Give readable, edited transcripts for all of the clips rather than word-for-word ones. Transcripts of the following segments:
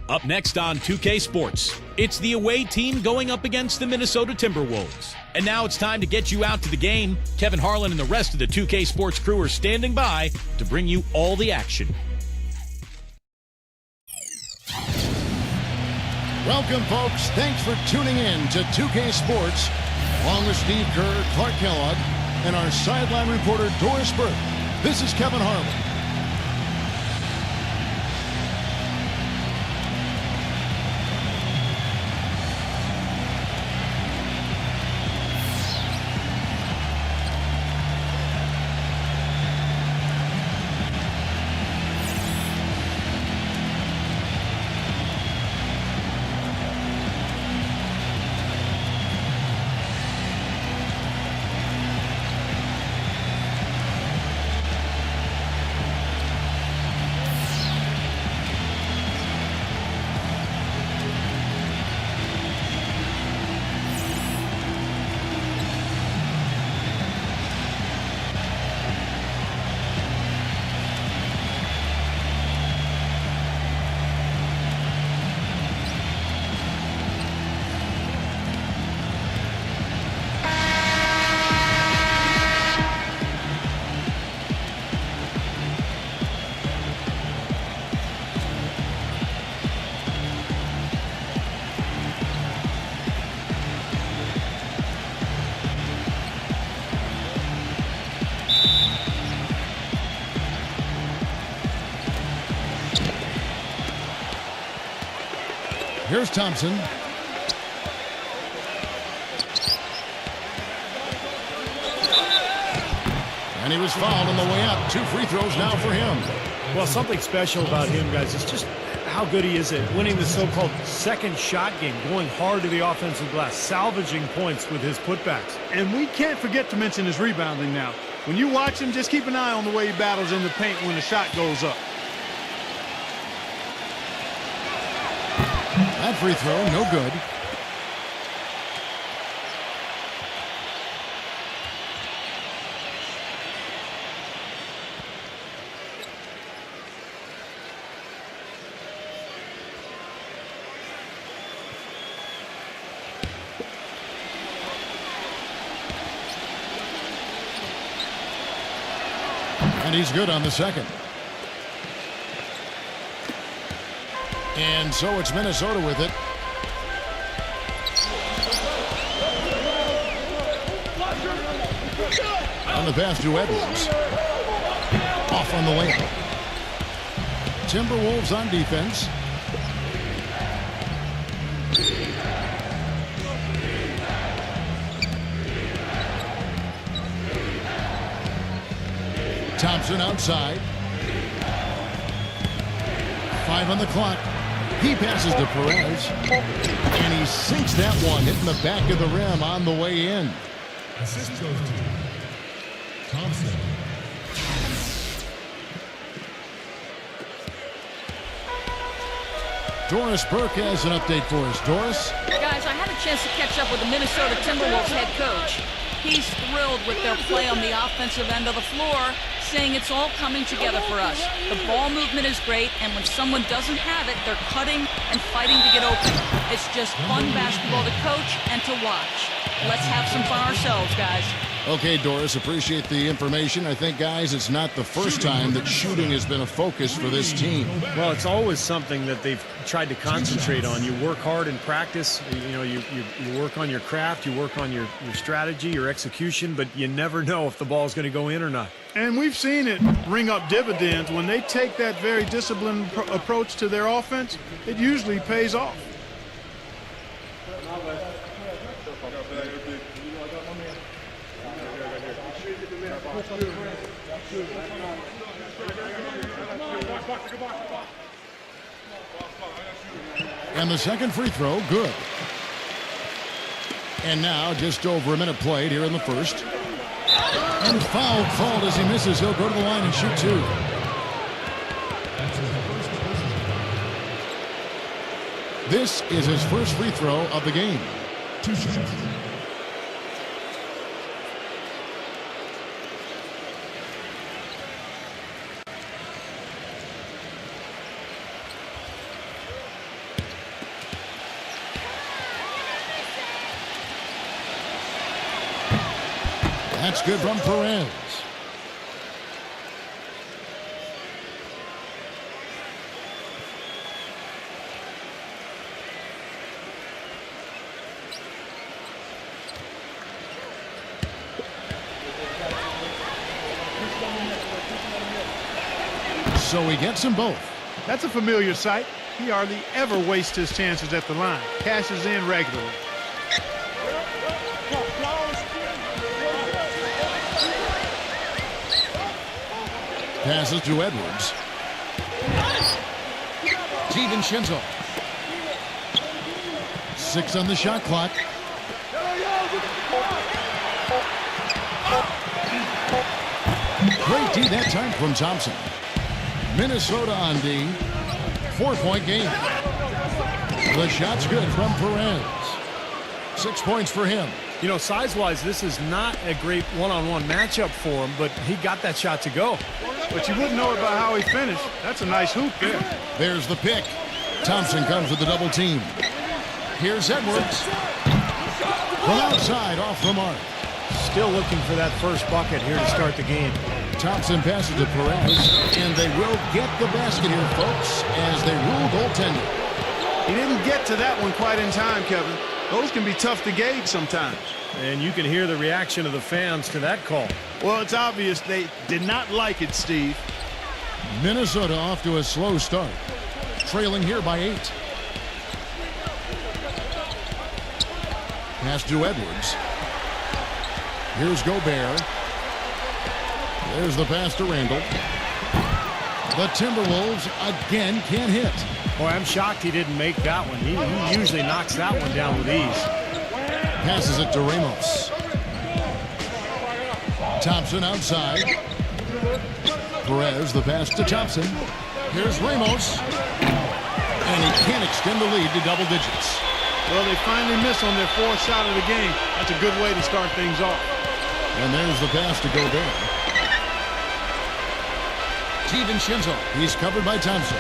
Up next on 2K Sports, it's the away team going up against the Minnesota Timberwolves. And now it's time to get you out to the game. Kevin Harlan and the rest of the 2K Sports crew are standing by to bring you all the action. Welcome, folks. Thanks for tuning in to 2K Sports, along with Steve Kerr, Clark Kellogg, and our sideline reporter, Doris Burke. This is Kevin Harlan. Here's Thompson. And he was fouled on the way up. 2 free throws now for him. Well, something special about him, guys, is just how good he is at winning the so-called second shot game, going hard to the offensive glass, salvaging points with his putbacks. And we can't forget to mention his rebounding now. When you watch him, just keep an eye on the way he battles in the paint when the shot goes up. That free throw, no good. And he's good on the second. And so it's Minnesota with it. On the pass to Edwards. Off on the layup. Timberwolves on defense. Thompson outside. 5 on the clock. He passes to Perez, and he sinks that one, hitting the back of the rim on the way in. Assist goes to Thompson. Doris Burke has an update for us. Doris? Guys, I had a chance to catch up with the Minnesota Timberwolves head coach. He's thrilled with their play on the offensive end of the floor, saying it's all coming together for us. The ball movement is great, and when someone doesn't have it, they're cutting and fighting to get open. It's just fun basketball to coach and to watch. Let's have some fun ourselves, guys. Okay, Doris, appreciate the information. I think, guys, it's not the first time that shooting has been a focus for this team. Well, it's always something that they've tried to concentrate on. You work hard in practice. You know, you work on your craft, you work on your strategy, your execution, but you never know if the ball's going to go in or not. And we've seen it ring up dividends. When they take that very disciplined approach to their offense, it usually pays off. And the second free throw, good. And now just over a minute played here in the first. And foul called as he misses. He'll go to the line and shoot 2. This is his first free throw of the game. 2 shots. That's good from Perez. So he gets them both. That's a familiar sight. He hardly ever wastes his chances at the line. Cashes in regularly. Passes to Edwards. Shenzo. 6 on the shot clock. Great D that time from Thompson. Minnesota on D. 4-point game. The shot's good from Perez. 6 points for him. You know, size-wise, this is not a great one-on-one matchup for him, but he got that shot to go. But you wouldn't know it by how he finished. That's a nice hoop there. There's the pick. Thompson comes with the double team. Here's Edwards. From outside, off the mark. Still looking for that first bucket here to start the game. Thompson passes to Perez, and they will get the basket here, folks, as they rule goaltending. He didn't get to that one quite in time, Kevin. Those can be tough to gauge sometimes. And you can hear the reaction of the fans to that call. Well, it's obvious they did not like it, Steve. Minnesota off to a slow start, trailing here by 8. Pass to Edwards. Here's Gobert. There's the pass to Randall. The Timberwolves again can't hit. Boy, I'm shocked he didn't make that one. He usually knocks that one down with ease. Passes it to Ramos. Thompson outside. Perez, the pass to Thompson. Here's Ramos. And he can't extend the lead to double digits. Well, they finally miss on their 4th shot of the game. That's a good way to start things off. And there's the pass to Gobert. Shenzo. He's covered by Thompson.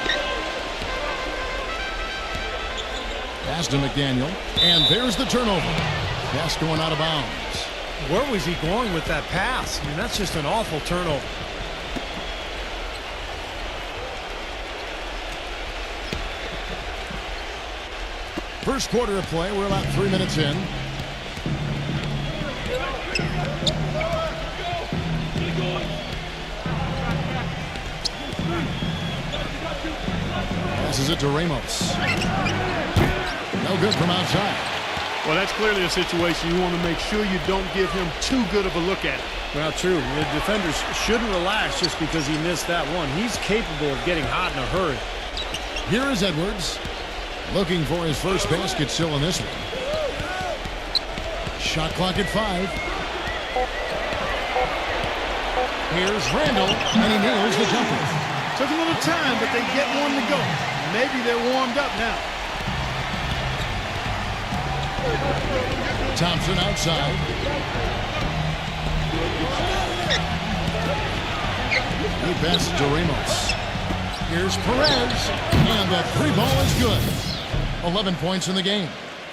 Pass to McDaniel. And there's the turnover. Pass going out of bounds. Where was he going with that pass? I mean, that's just an awful turnover. First quarter of play. We're about 3 minutes in. Passes it to Ramos. No good from outside. Well, that's clearly a situation you want to make sure you don't give him too good of a look at it. Well, true. The defenders shouldn't relax just because he missed that one. He's capable of getting hot in a hurry. Here is Edwards. Looking for his first basket still in this one. Shot clock at 5. Here's Randall, and he nails the jumper. Took a little time, but they get one to go. Maybe they're warmed up now. Thompson outside. He passes to Ramos. Here's Perez, and the 3 ball is good. 11 points in the game.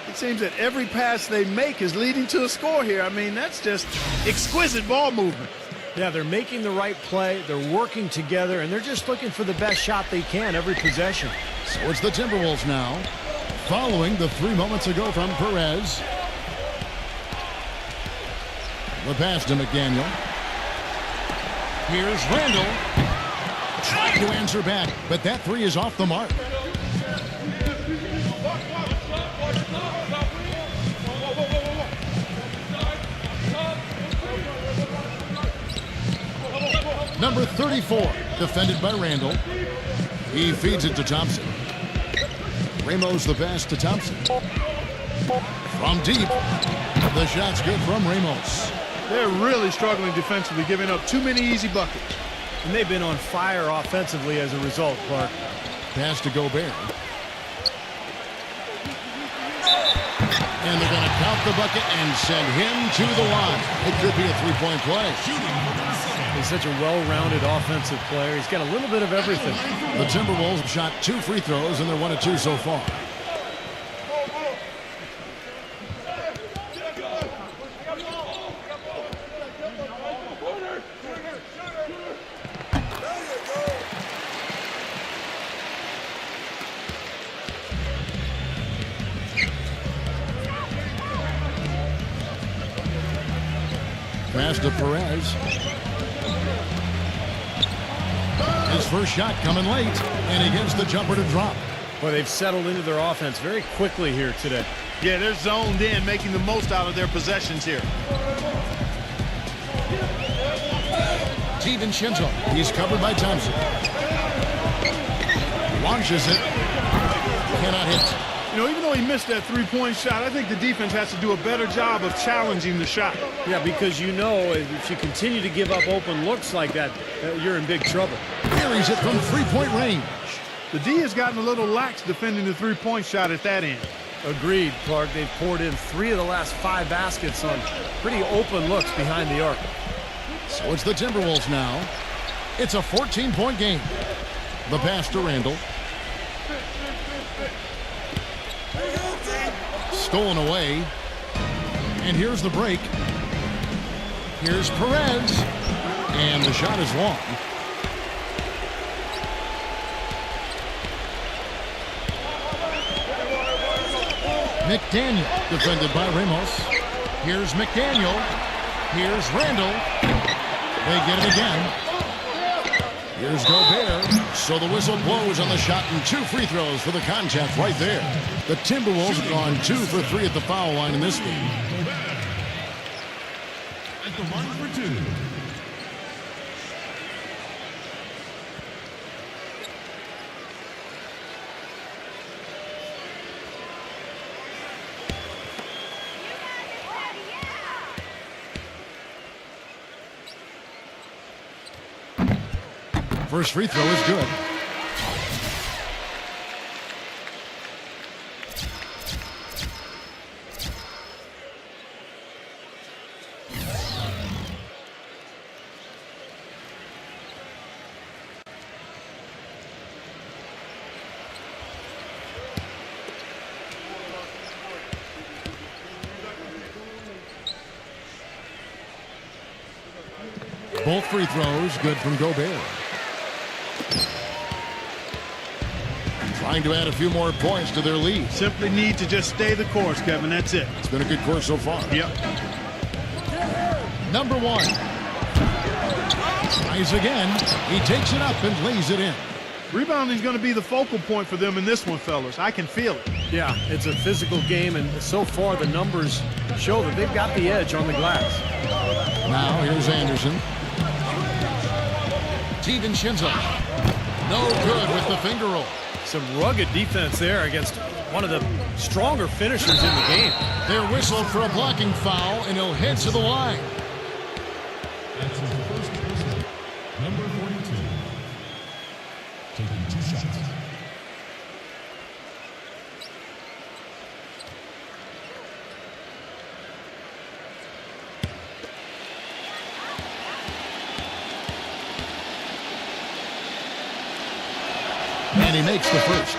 It seems that every pass they make is leading to a score here. I mean, that's just exquisite ball movement. Yeah, they're making the right play, they're working together, and they're just looking for the best shot they can every possession. So it's the Timberwolves now, following the 3 moments ago from Perez. The pass to McDaniel. Here's Randall. Trying to answer back, but that 3 is off the mark. Number 34, defended by Randall. He feeds it to Thompson. Ramos the pass to Thompson. From deep, the shot's good from Ramos. They're really struggling defensively, giving up too many easy buckets. And they've been on fire offensively as a result, Clark. Pass to Gobert. And they're going to count the bucket and send him to the line. It could be a 3-point play. He's such a well-rounded offensive player. He's got a little bit of everything. The Timberwolves have shot 2 free throws, and they're 1 of 2 so far. pass to Perez. His first shot coming late, and he gets the jumper to drop. Well, they've settled into their offense very quickly here today. Yeah, they're zoned in, making the most out of their possessions here. DiVincenzo. He's covered by Thompson. Launches it. Cannot hit. You know, even though he missed that three-point shot, I think the defense has to do a better job of challenging the shot. Yeah, because you know if you continue to give up open looks like that, you're in big trouble. Carries it from three-point range. The D has gotten a little lax defending the three-point shot at that end. Agreed, Clark. They've poured in 3 of the last 5 baskets on pretty open looks behind the arc. So it's the Timberwolves now. It's a 14-point game. The pass to Randall. Stolen away. And here's the break. Here's Perez. And the shot is long. McDaniel defended by Ramos. Here's McDaniel. Here's Randall. They get it again. Here's Gobert. So the whistle blows on the shot and 2 free throws for the contact right there. The Timberwolves have gone 2 for 3 at the foul line in this game. At the line for 2. First free throw is good. Both free throws good from Gobert. Trying to add a few more points to their lead. Simply need to just stay the course, Kevin. That's it. It's been a good course so far. Yep. Number 1. Tries again. He takes it up and lays it in. Rebounding is going to be the focal point for them in this one, fellas. I can feel it. Yeah, it's a physical game, and so far the numbers show that they've got the edge on the glass. Now here's Anderson. DiVincenzo. No good with the finger roll. Some rugged defense there against one of the stronger finishers in the game. They're whistled for a blocking foul, and he'll head to the line. That's his first personal. Number 42. Taking 2 shots. And he makes the first.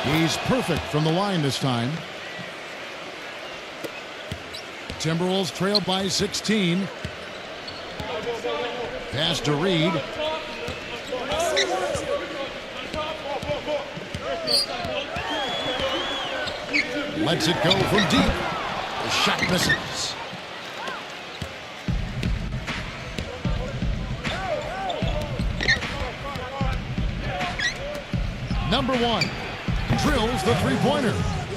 He's perfect from the line this time. Timberwolves trail by 16. Pass to Reed. Lets it go from deep. The shot misses. Number 1 drills the three-pointer.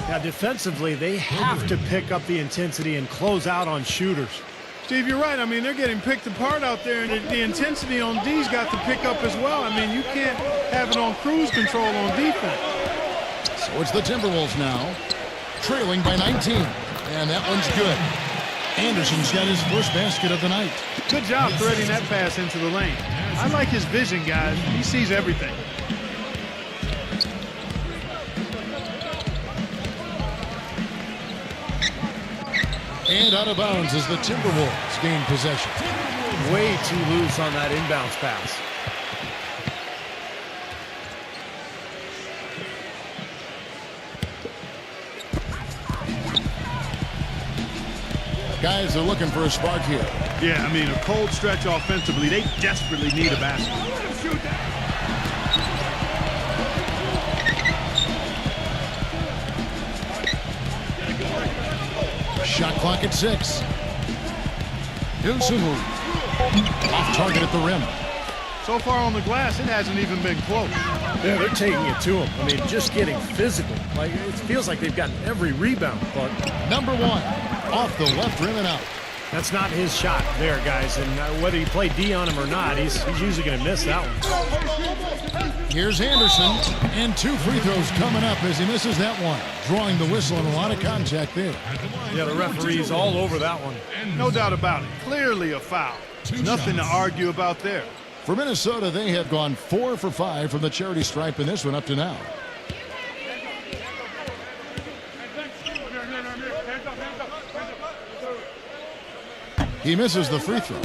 Now, defensively, they have to pick up the intensity and close out on shooters. Steve, you're right. I mean, they're getting picked apart out there, and the intensity on D's got to pick up as well. I mean, you can't have it on cruise control on defense. So it's the Timberwolves now, trailing by 19. And that one's good. Anderson's got his first basket of the night. Good job threading that pass into the lane. I like his vision, guys. He sees everything. And out of bounds as the Timberwolves gain possession. Way too loose on that inbounds pass. Guys are looking for a spark here. Yeah, I mean, a cold stretch offensively. They desperately need a basket. Shot clock at 6. Newsom off target at the rim. So far on the glass, it hasn't even been close. Yeah, they're taking it to him. I mean, just getting physical. Like, it feels like they've gotten every rebound. But Number 1, off the left rim and out. that's not his shot there, guys. And whether you play D on him or not, he's usually going to miss that one. Here's Anderson, and 2 free throws coming up as he misses that one. Drawing the whistle and a lot of contact there. Yeah, the referee's all over that one. No doubt about it. Clearly a foul. Nothing to argue about there. For Minnesota, they have gone 4 for 5 from the charity stripe in this one up to now. He misses the free throw.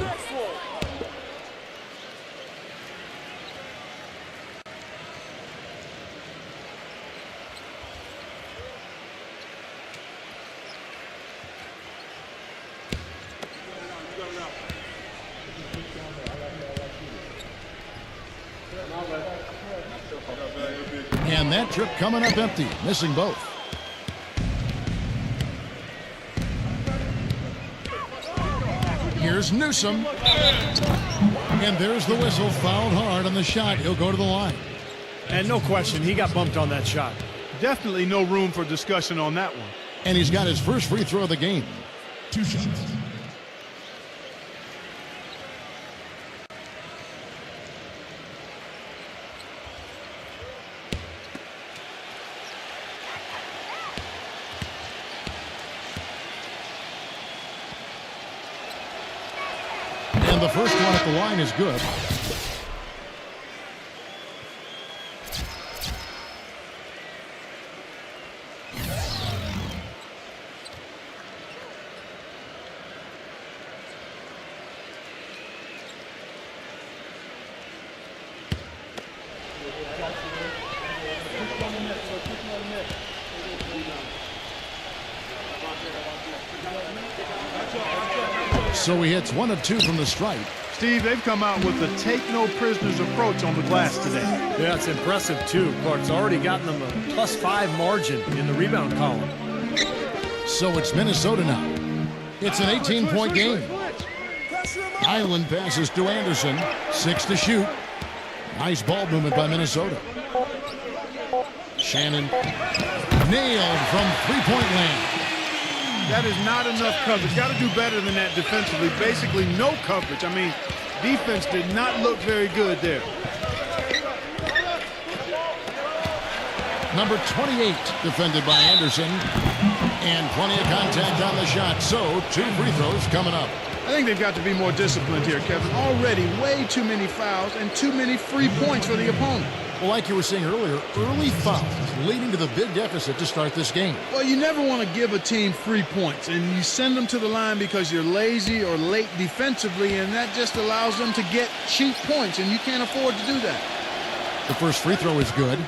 And that trip coming up empty, missing both. Here's Newsom. And there's the whistle, fouled hard on the shot. He'll go to the line. And no question, he got bumped on that shot. Definitely no room for discussion on that one. And he's got his first free throw of the game. 2 shots. And the first one at the line is good. So he hits 1 of 2 from the stripe. Steve, they've come out with a take-no-prisoners approach on the glass today. Yeah, it's impressive, too. Clark's already gotten them a +5 margin in the rebound column. So it's Minnesota now. It's an 18-point game. Island passes to Anderson. 6 to shoot. Nice ball movement by Minnesota. Shannon nailed from three-point land. That is not enough coverage. Got to do better than that defensively. Basically no coverage. I mean, defense did not look very good there. Number 28 defended by Anderson. And plenty of contact on the shot. So 2 free throws coming up. I think they've got to be more disciplined here, Kevin. Already way too many fouls and too many free points for the opponent. Well, like you were saying earlier, early fouls leading to the big deficit to start this game. Well, you never want to give a team free points, and you send them to the line because you're lazy or late defensively, and that just allows them to get cheap points, and you can't afford to do that. The first free throw is good.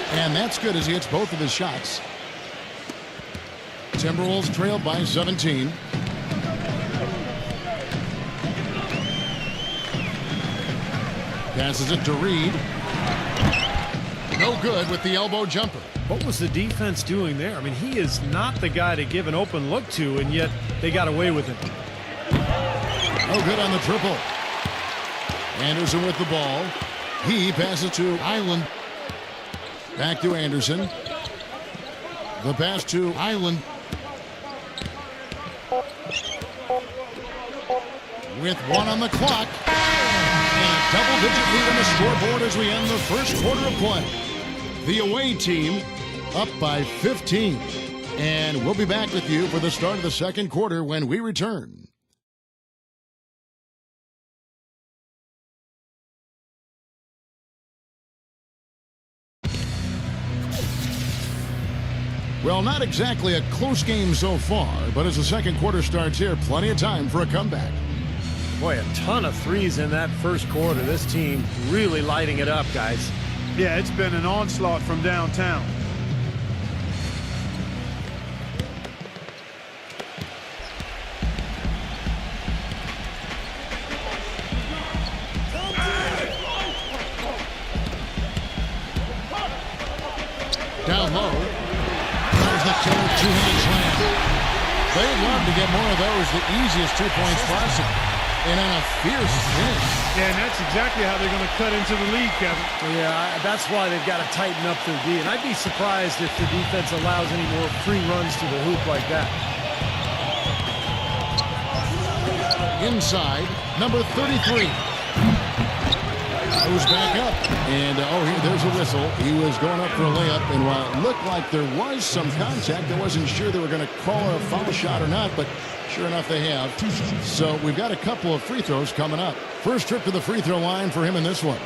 And that's good as he hits both of his shots. Timberwolves trailed by 17. Passes it to Reed. No good with the elbow jumper. What was the defense doing there? I mean, he is not the guy to give an open look to, and yet they got away with it. No good on the triple. Anderson with the ball. He passes to Island. Back to Anderson. The pass to Island. With 1 on the clock. And a double-digit lead on the scoreboard as we end the first quarter of play. The away team up by 15. And we'll be back with you for the start of the second quarter when we return. Well, not exactly a close game so far, but as the second quarter starts here, plenty of time for a comeback. Boy, a ton of threes in that first quarter. This team really lighting it up, guys. Yeah, it's been an onslaught from downtown. Down low. There's the killer two-hand slam. They'd love to get more of those, the easiest 2 points possible. And on a fierce finish. Yeah, and that's exactly how they're going to cut into the lead, Kevin. Yeah, that's why they've got to tighten up their D. And I'd be surprised if the defense allows any more free runs to the hoop like that. Inside, number 33. Goes back up. And, there's a whistle. He was going up for a layup. And while it looked like there was some contact, I wasn't sure they were going to call a foul shot or not. But sure enough, they have. So we've got a couple of free throws coming up. First trip to the free throw line for him in this one.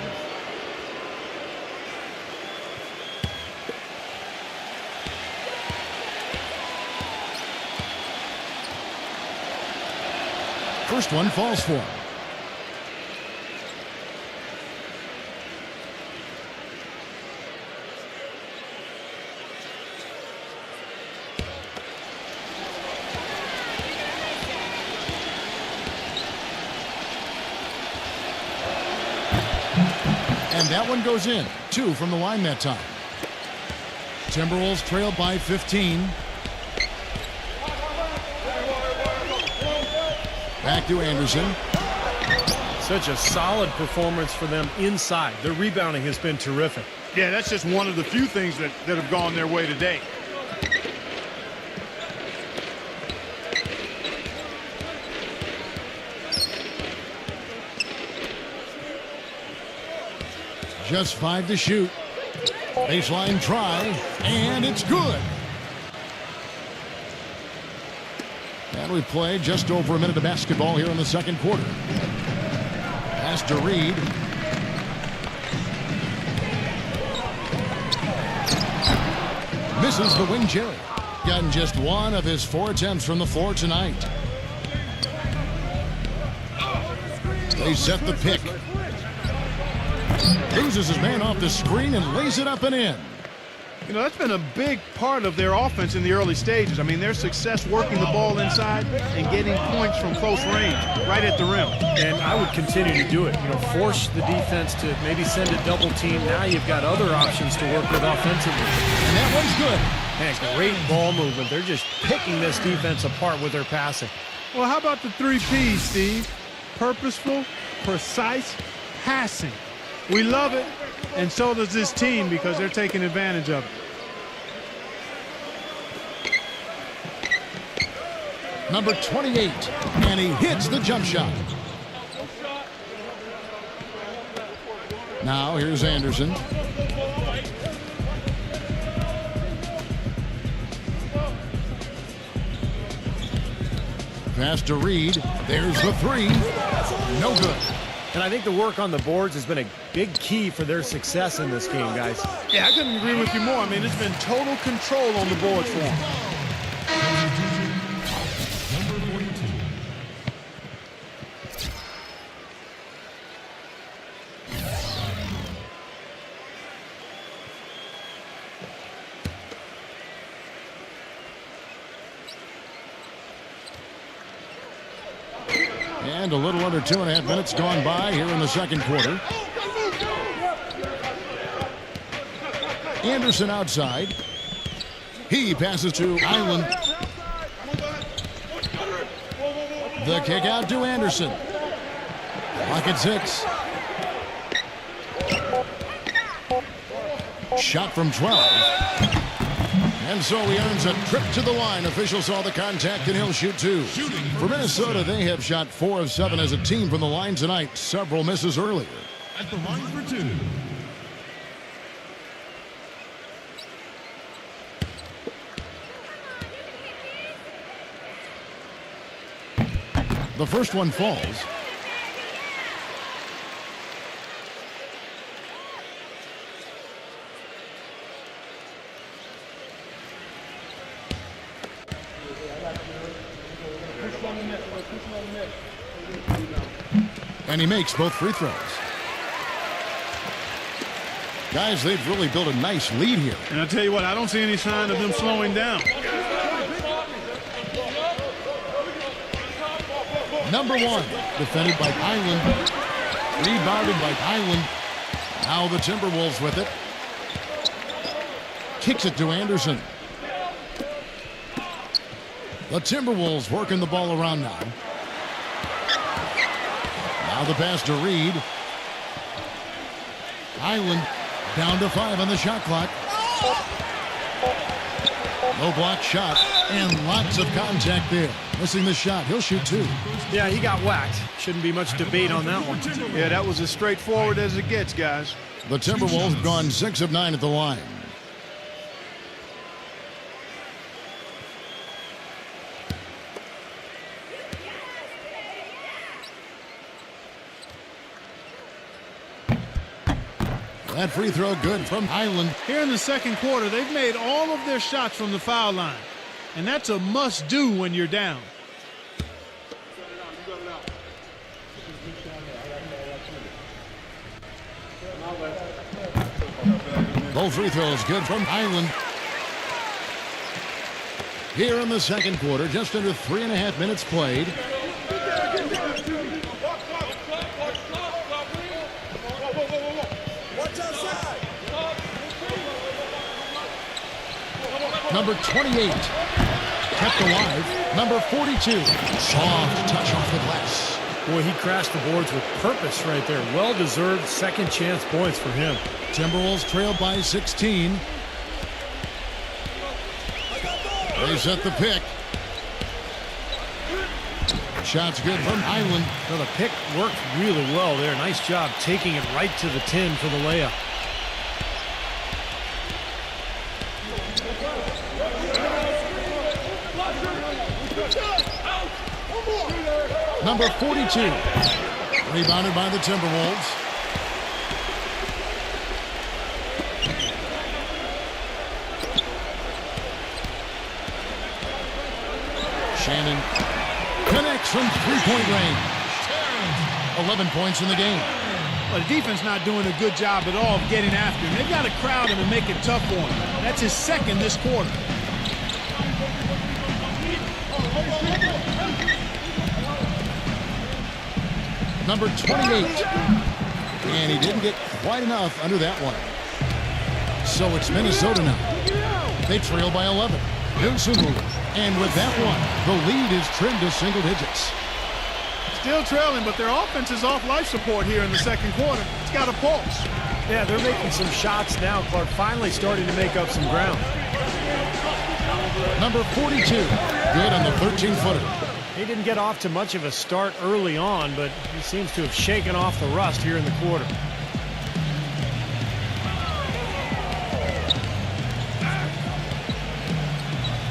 First one falls for him. And that one goes in. 2 from the line that time. Timberwolves trailed by 15. Back to Anderson. Such a solid performance for them inside. Their rebounding has been terrific. Yeah, that's just one of the few things that have gone their way today. Just 5 to shoot. Baseline try, and it's good. And we play just over a minute of basketball here in the second quarter. Pass to Reed. Misses the wing Jerry. Gotten just 1 of his 4 attempts from the floor tonight. They set the pick. Loses his man off the screen and lays it up and in. You know, that's been a big part of their offense in the early stages. I mean, their success working the ball inside and getting points from close range, right at the rim. And I would continue to do it. You know, force the defense to maybe send a double team. Now you've got other options to work with offensively. And that one's good. Man, great ball movement. They're just picking this defense apart with their passing. Well, how about the 3 Ps, Steve? Purposeful, precise, passing. We love it, and so does this team because they're taking advantage of it. Number 28, and he hits the jump shot. Now here's Anderson. Pass to Reed. There's the 3. No good. And I think the work on the boards has been a big key for their success in this game, guys. Yeah, I couldn't agree with you more. I mean, it's been total control on the boards for them. Number 42. And a little under 2.5 minutes gone by here in the second quarter. Anderson outside. He passes to Island. The kick out to Anderson. Clock at 6. Shot from 12. And so he earns a trip to the line. Officials saw the contact, and he'll shoot 2. For Minnesota, they have shot 4 of 7 as a team from the line tonight. Several misses earlier. At the line for 2. The first one falls. And he makes both free throws. Guys, they've really built a nice lead here. And I tell you what, I don't see any sign of them slowing down. Number one, defended by Island. Rebounded by Island. Now the Timberwolves with it. Kicks it to Anderson. The Timberwolves working the ball around now. Now the pass to Reed. Island down to 5 on the shot clock. No block shot and lots of contact there. Missing the shot. He'll shoot 2. Yeah, he got whacked. Shouldn't be much debate on that one. Yeah, that was as straightforward as it gets, guys. The Timberwolves have gone 6 of 9 at the line. That free throw good from Highland. Here in the second quarter, they've made all of their shots from the foul line. And that's a must-do when you're down. Both free throws good from Highland. Here in the second quarter, just under 3.5 minutes played. Number 28, kept alive. Number 42, soft touch off the glass. Boy, he crashed the boards with purpose right there. Well-deserved second chance points for him. Timberwolves trail by 16. They set the pick. Shot's good from Highland. So the pick worked really well there. Nice job taking it right to the tin for the layup. Number 42, rebounded by the Timberwolves. Shannon connects from three-point range. 11 points in the game. Well, the defense not doing a good job at all of getting after him. They've got to crowd him and make it tough for him. That's his second this quarter. Number 28. And he didn't get quite enough under that one. So it's Minnesota now. They trail by 11. And with that one, the lead is trimmed to single digits. Still trailing, but their offense is off life support here in the second quarter. It's got a pulse. Yeah, they're making some shots now. Clark finally starting to make up some ground. Number 42. Good on the 13-footer. He didn't get off to much of a start early on, but he seems to have shaken off the rust here in the quarter.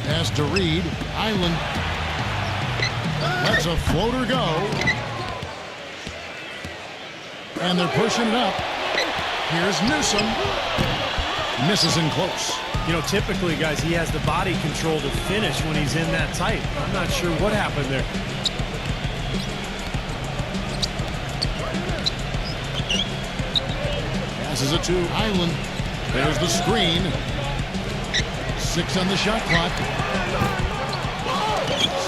Pass to Reed. Island lets a floater go. And they're pushing it up. Here's Newsom. Misses in close. You know, typically, guys, he has the body control to finish when he's in that tight. I'm not sure what happened there. Passes it to Island. There's the screen. 6 on the shot clock.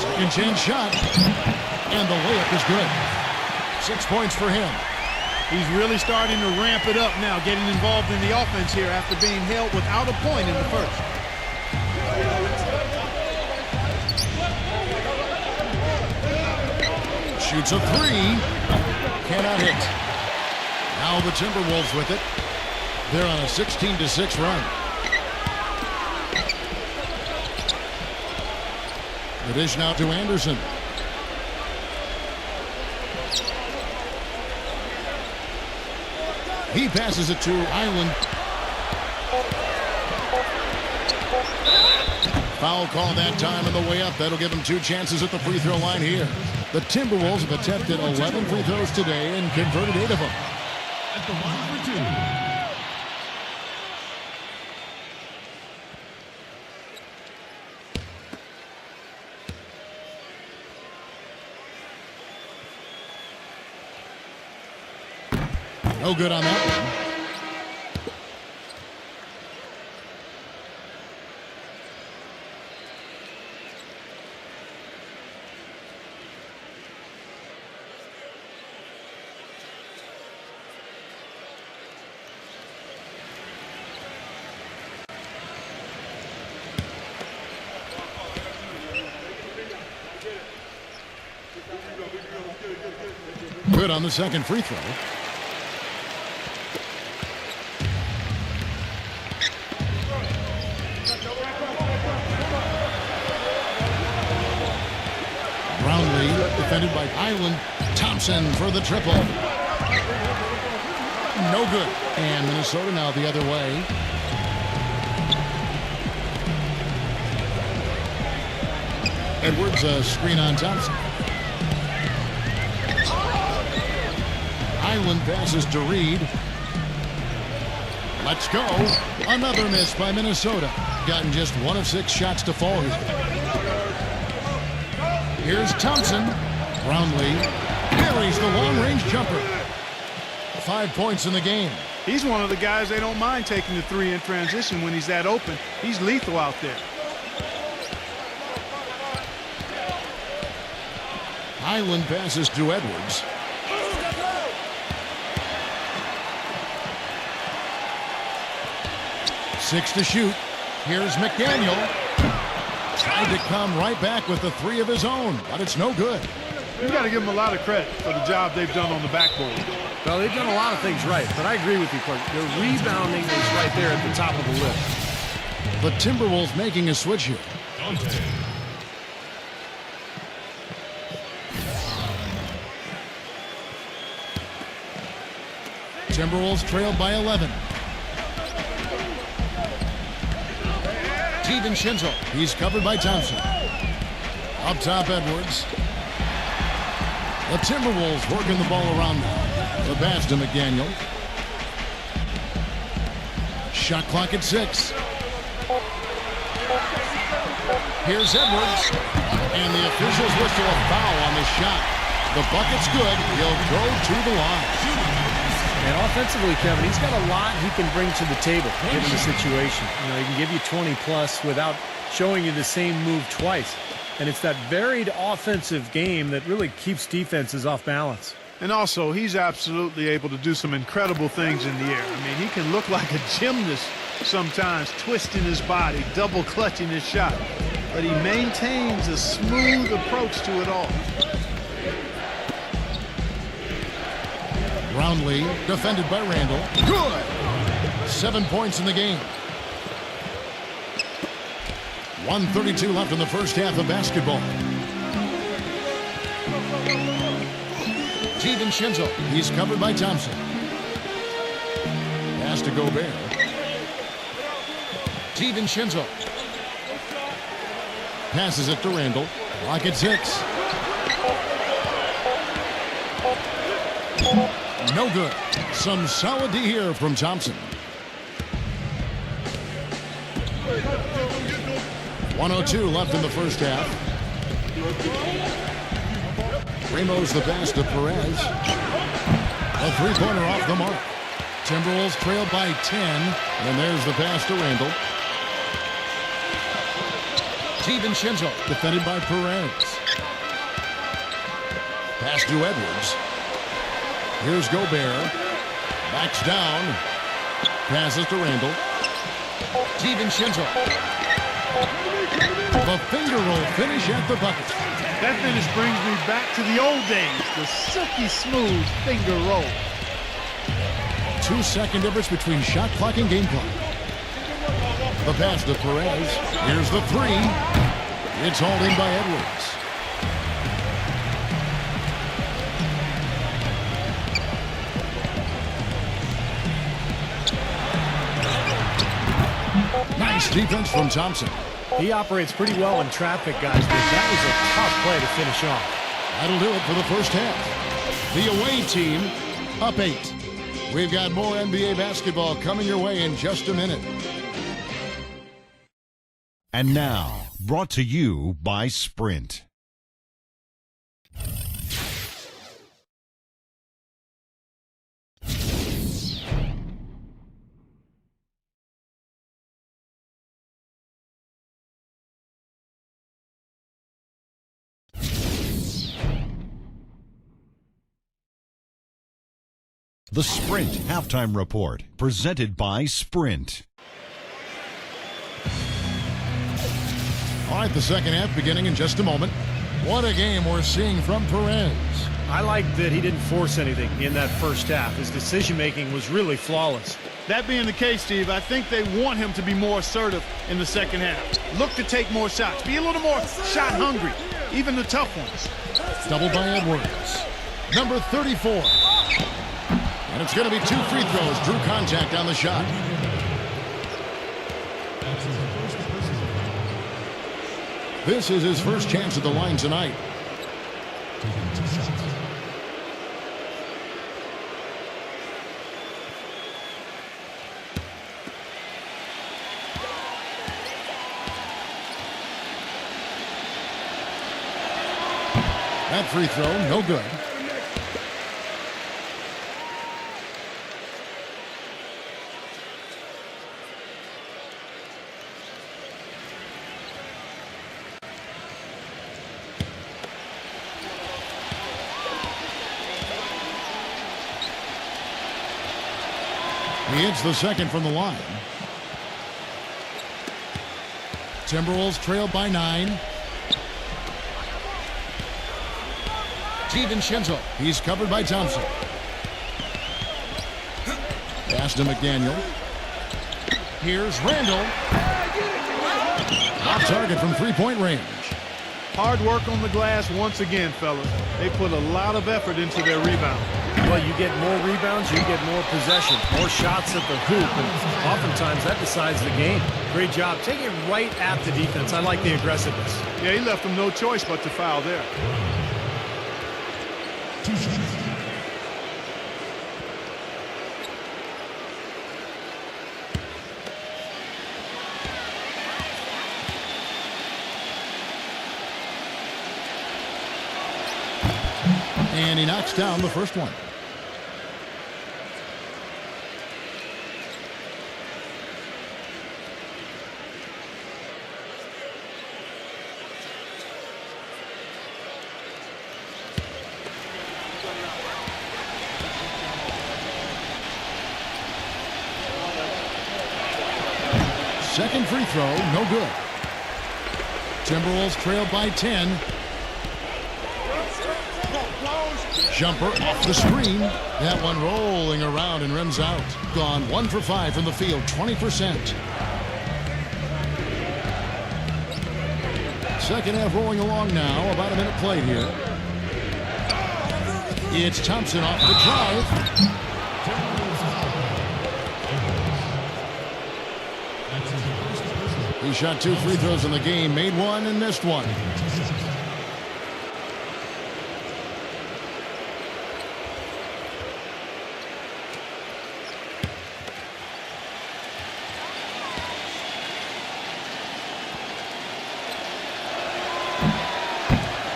Second chance shot. And the layup is good. 6 points for him. He's really starting to ramp it up now, getting involved in the offense here after being held without a point in the first. Shoots a 3. Cannot hit. Now the Timberwolves with it. They're on a 16-6 run. The dish now to Anderson. He passes it to Island. Foul call that time on the way up. That'll give him 2 chances at the free throw line here. The Timberwolves have attempted 11 free throws today and converted 8 of them. At the line for 2. No good on that one. Good on the second free throw. Brownlee defended by Island. Thompson for the triple. No good. And Minnesota now the other way. Edwards a screen on Thompson. Island passes to Reed. Let's go. Another miss by Minnesota. Gotten just 1 of 6 shots to fall here. Here's Thompson. Brownlee buries the long-range jumper. 5 points in the game. He's one of the guys they don't mind taking the three in transition when he's that open. He's lethal out there. Island passes to Edwards. Six to shoot. Here's McDaniel. Tried to come right back with the 3 of his own, but it's no good. You got to give them a lot of credit for the job they've done on the backboard. Well, they've done a lot of things right, but I agree with you, Clark. Their rebounding is right there at the top of the list. The Timberwolves making a switch here. Timberwolves trailed by 11. Shinzo. He's covered by Thompson. Up top, Edwards. The Timberwolves working the ball around now. The pass to McDaniel. Shot clock at 6. Here's Edwards. And the officials whistle a foul on the shot. The bucket's good. He'll go to the line. And offensively, Kevin, he's got a lot he can bring to the table given the situation. You know, he can give you 20+ without showing you the same move twice. And it's that varied offensive game that really keeps defenses off balance. And also, he's absolutely able to do some incredible things in the air. I mean, he can look like a gymnast sometimes, twisting his body, double clutching his shot. But he maintains a smooth approach to it all. Brownlee defended by Randall. Good! 7 points in the game. 1:32 left in the first half of basketball. Shinzo. He's covered by Thompson. Pass to Gobert. Shinzo. Passes it to Randall. Clock at 6. No good. Some solid D here from Thompson. 1:02 left in the first half. Ramos the pass to Perez. A three-pointer off the mark. Timberwolves trailed by 10. And there's the pass to Randall. Shinzo defended by Perez. Pass to Edwards. Here's Gobert. Backs down. Passes to Randall. Shinzo. The finger roll finish at the bucket. That finish brings me back to the old days. The silky smooth finger roll. 2-second difference between shot clock and game clock. The pass to Perez. Here's the 3. It's hauled in by Edwards. Nice defense from Thompson. He operates pretty well in traffic, guys, but that was a tough play to finish off. That'll do it for the first half. The away team up 8. We've got more NBA basketball coming your way in just a minute. And now, brought to you by Sprint. The Sprint Halftime Report, presented by Sprint. All right, the second half beginning in just a moment. What a game we're seeing from Perez. I like that he didn't force anything in that first half. His decision-making was really flawless. That being the case, Steve, I think they want him to be more assertive in the second half. Look to take more shots. Be a little more shot hungry, even the tough ones. Doubled by Edwards. Number 34. And it's going to be 2 free throws. Drew contact on the shot. This is his first chance at the line tonight. That free throw, no good. He hits the second from the line. Timberwolves trailed by 9. DiVincenzo. He's covered by Thompson. Pass to McDaniel. Here's Randall. Off target from three-point range. Hard work on the glass once again, fellas. They put a lot of effort into their rebound. Well, you get more rebounds, you get more possession, more shots at the hoop, and oftentimes that decides the game. Great job. Take it right at the defense. I like the aggressiveness. Yeah, he left them no choice but to foul there. And he knocks down the first one. Second free throw, no good. Timberwolves trail by 10. Jumper off the screen. That one rolling around and rims out. Gone 1 for 5 from the field, 20%. Second half rolling along now. About a minute played here. It's Thompson off the drive. He shot 2 free throws in the game, made one and missed one.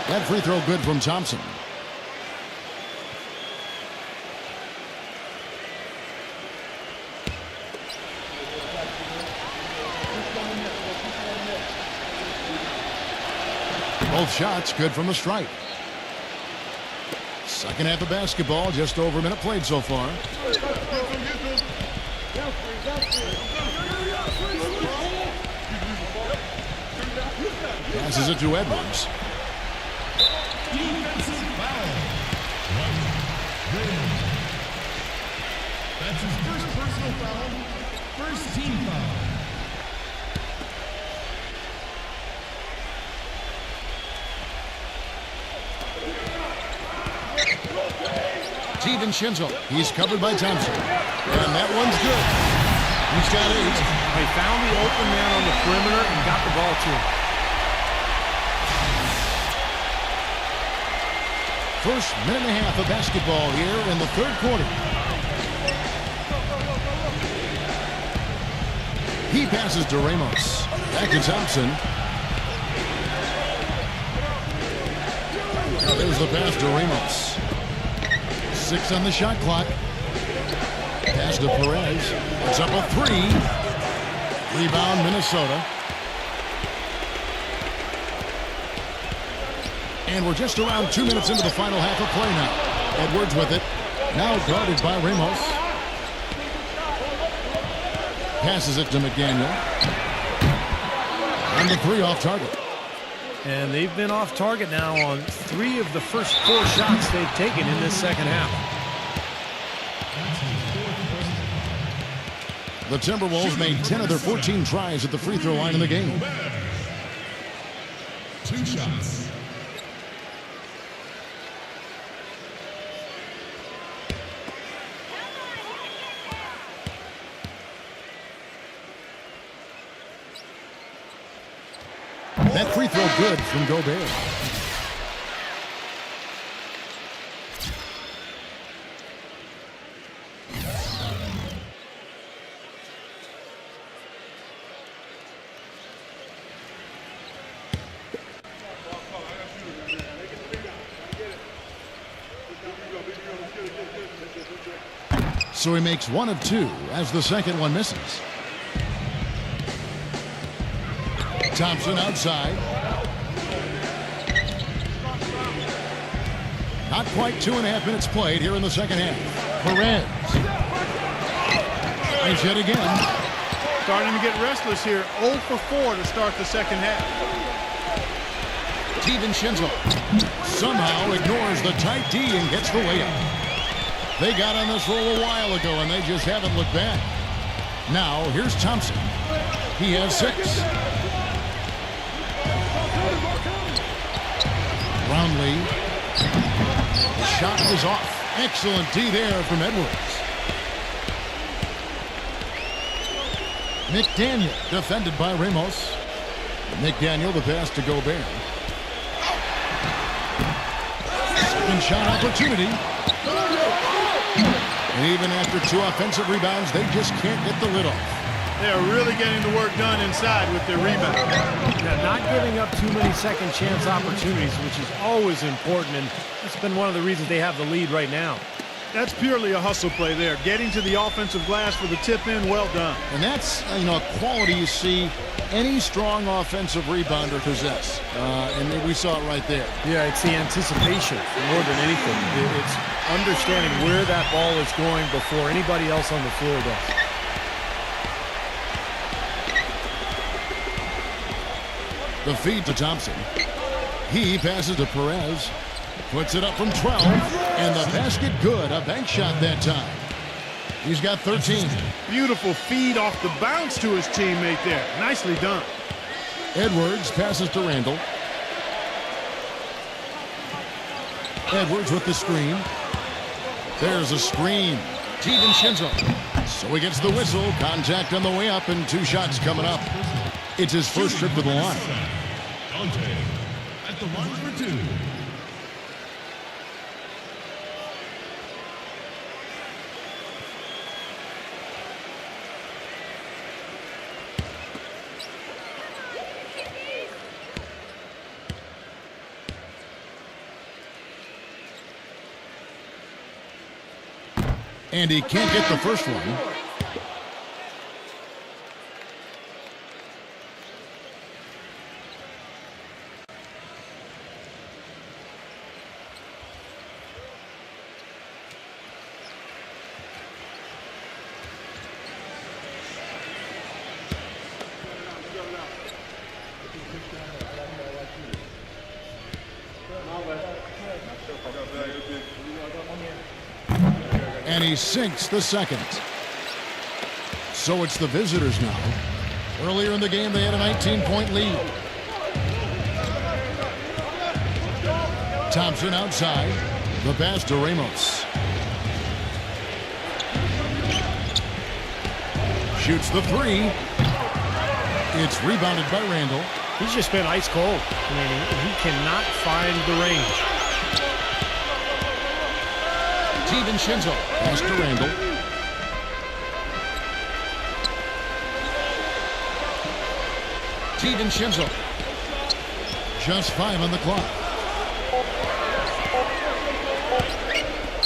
That free throw good from Thompson. Both shots good from the stripe. Second half of basketball, just over a minute played so far. Passes it to Edwards. That's his first personal foul, first team foul. DiVincenzo. He's covered by Thompson. And that one's good. He's got 8. They found the open man on the perimeter and got the ball to him. First minute and a half of basketball here in the third quarter. He passes to Ramos. Back to Thompson. There's the pass to Ramos. 6 on the shot clock. Pass to Perez. It's up a 3. Rebound, Minnesota. And we're just around 2 minutes into the final half of play now. Edwards with it. Now guarded by Ramos. Passes it to McDaniel. And the 3 off target. And they've been off target now on 3 of the first 4 shots they've taken in this second half. The Timberwolves made 10 of their 14 tries at the free throw line in the game. 2 shots. That free throw good from Gobert. So he makes 1 of 2 as the second one misses. Thompson outside. Not quite 2.5 minutes played here in the second half. Perez. Nice hit again. Starting to get restless here. 0 for 4 to start the second half. Shenzo somehow ignores the tight D and gets the layup. They got on this roll a while ago and they just haven't looked back. Now here's Thompson. He has 6. Brownlee. The shot is off. Excellent D there from Edwards. McDaniel defended by Ramos. McDaniel the pass to Gobert. Second shot opportunity. And even after 2 offensive rebounds, they just can't get the lid off. They are really getting the work done inside with their rebound. Now, not giving up too many second chance opportunities, which is always important, and that's been one of the reasons they have the lead right now. That's purely a hustle play there. Getting to the offensive glass for the tip in, well done. And that's, a quality you see any strong offensive rebounder possess. And we saw it right there. Yeah, it's the anticipation more than anything. It's understanding where that ball is going before anybody else on the floor does. The feed to Thompson. He passes to Perez. Puts it up from 12. And the basket good. A bank shot that time. He's got 13. Beautiful feed off the bounce to his teammate there. Nicely done. Edwards passes to Randall. Edwards with the screen. There's a screen. Shenzo. So he gets the whistle. Contact on the way up and 2 shots coming up. It's his first trip to the line. At the line for 2. And he can't get the first one. And he sinks the second. So it's the visitors now. Earlier in the game, they had a 19-point lead. Thompson outside. The pass to Ramos. Shoots the 3. It's rebounded by Randall. He's just been ice cold. I mean, he cannot find the range. Shenzo. Pass to Randall. Shenzo. Just 5 on the clock.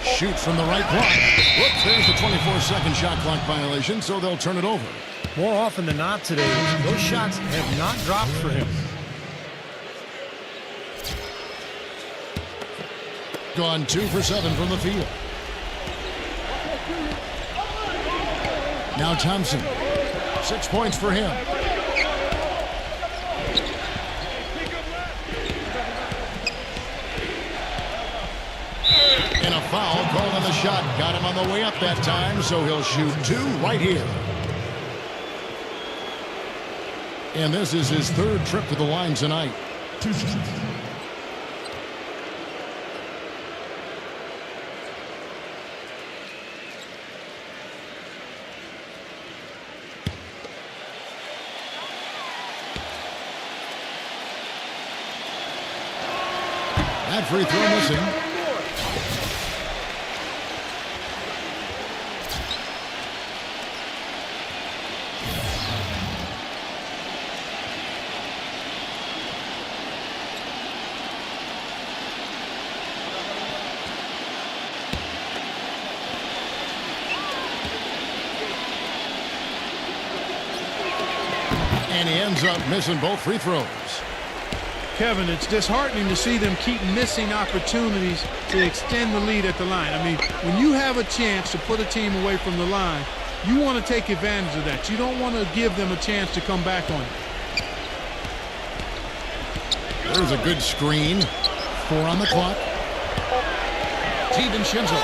Shoots from the right block. Whoops, there's the 24-second shot clock violation, so they'll turn it over. More often than not today, those shots have not dropped for him. Gone 2 for 7 from the field. Now Thompson. 6 points for him. And a foul called on the shot. Got him on the way up that time, so he'll shoot 2 right here. And this is his 3rd trip to the line tonight. That free throw missing. And he ends up missing both free throws. Kevin, it's disheartening to see them keep missing opportunities to extend the lead at the line. I mean, when you have a chance to put a team away from the line, you want to take advantage of that. You don't want to give them a chance to come back on it. There's a good screen. 4 on the clock. Seushiro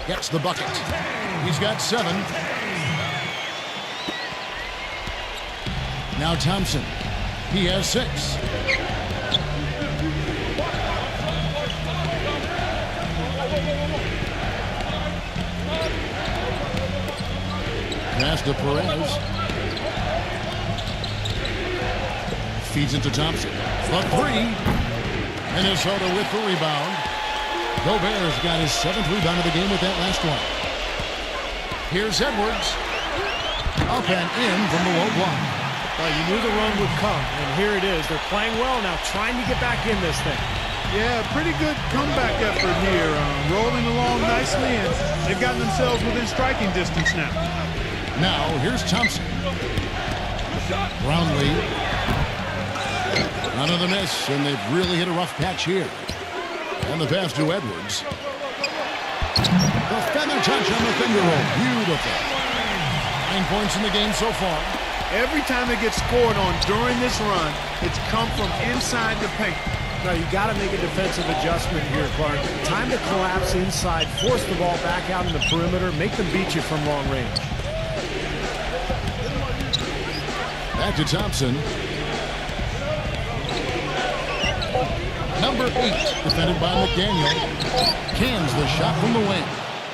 gets the bucket. He's got 7. Now Thompson. He has 6. Pass to Perez. Feeds it to Thompson. For 3. Minnesota with the rebound. Gobert's got his 7th rebound of the game with that last one. Here's Edwards. Up and in from the low block. Well, you knew the run would come, and here it is. They're playing well now, trying to get back in this thing. Yeah, pretty good comeback effort here. Rolling along nicely, and they've gotten themselves within striking distance now. Now, here's Thompson. Brownlee. Another miss, and they've really hit a rough patch here. And the pass to Edwards. The feather touch on the finger roll. Beautiful. 9 points in the game so far. Every time it gets scored on during this run, it's come from inside the paint. Now, you got to make a defensive adjustment here, Clark. Time to collapse inside, force the ball back out in the perimeter, make them beat you from long range. Back to Thompson. Number 8, defended by McDaniel. Cans the shot from the wing.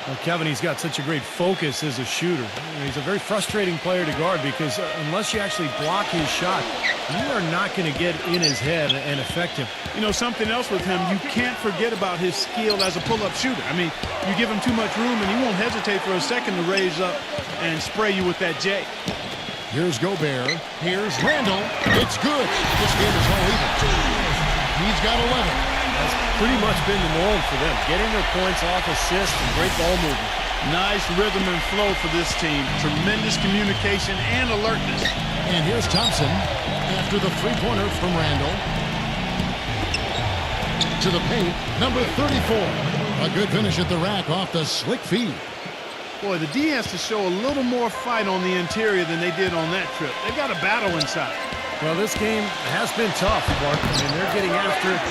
Well, Kevin, he's got such a great focus as a shooter. He's a very frustrating player to guard because unless you actually block his shot, you are not going to get in his head and affect him. You know, something else with him, you can't forget about his skill as a pull-up shooter. I mean, you give him too much room and he won't hesitate for a second to raise up and spray you with that J. Here's Gobert. Here's Randall. It's good. This game is all even. He's got 11. That's pretty much been the norm for them, getting their points off assists and great ball movement. Nice rhythm and flow for this team. Tremendous communication and alertness. And here's Thompson after the three-pointer from Randall. To the paint, number 34. A good finish at the rack off the slick feed. Boy, the D has to show a little more fight on the interior than they did on that trip. They've got a battle inside. Well, this game has been tough, Mark. I mean, they're getting after it.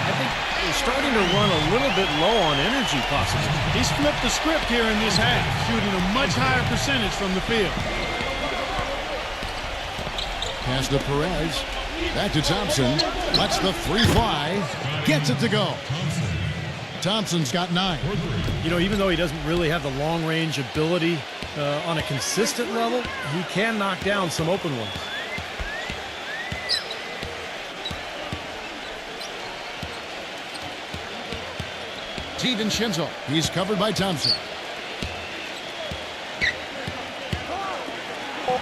I think they're starting to run a little bit low on energy, possibly. He's flipped the script here in this half, shooting a much higher percentage from the field. Pass to Perez. Back to Thompson. Lets the three fly. Gets it to go. Thompson's got 9. You know, even though he doesn't really have the long-range ability on a consistent level, he can knock down some open ones. Seushiro. He's covered by Thompson.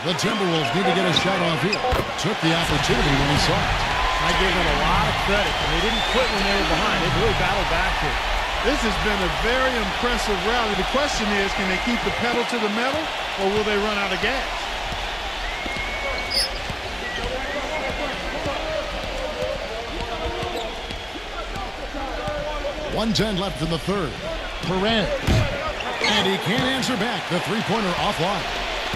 The Timberwolves need to get a shot off here. Took the opportunity when he saw it. I gave them a lot of credit. They didn't quit when they were behind. They really battled back here. This has been a very impressive rally. The question is, can they keep the pedal to the metal, or will they run out of gas? .110 left in the third. Perez. And he can't answer back. The three-pointer offline.